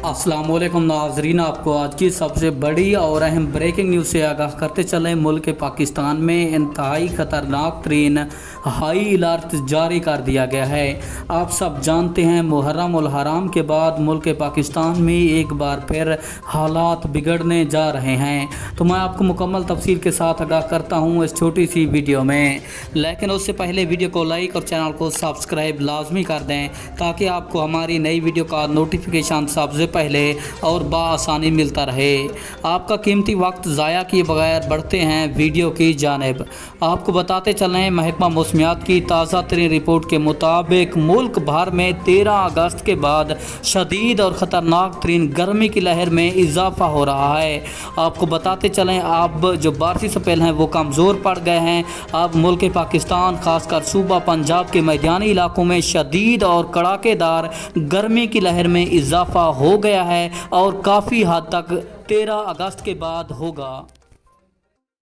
अस्सलाम वालेकुम नाज़रीन, आपको आज की सबसे बड़ी और अहम ब्रेकिंग न्यूज़ से आगाह करते चलें। मुल्क पाकिस्तान में इंतहाई ख़तरनाक तरीन हाई अलर्ट जारी कर दिया गया है। आप सब जानते हैं मुहर्रम उल हराम के बाद मुल्क पाकिस्तान में एक बार फिर हालात बिगड़ने जा रहे हैं। तो मैं आपको मुकम्मल तफसील के साथ आगाह करता हूँ इस छोटी सी वीडियो में, लेकिन उससे पहले वीडियो को लाइक और चैनल को सब्सक्राइब लाजमी कर दें ताकि आपको हमारी नई वीडियो का नोटिफिकेशन सबसे पहले और बाआसानी मिलता रहे। आपका कीमती वक्त ज़ाया किए बगैर बढ़ते हैं वीडियो की जानिब। आपको बताते चलें, महकमा मौसमियात की ताज़ा तरीन रिपोर्ट के मुताबिक मुल्क भर में 13 अगस्त के बाद शदीद और ख़तरनाक तरीन गर्मी की लहर में इजाफा हो रहा है। आपको बताते चलें, अब जो बारिशी स्पेल हैं वो कमज़ोर पड़ गए हैं। अब मुल्क पाकिस्तान खासकर सूबा पंजाब के मैदानी इलाकों में शदीद और कड़ाकेदार गर्मी की लहर में इजाफा हो गया है और काफ़ी हद तक 13 अगस्त के बाद होगा।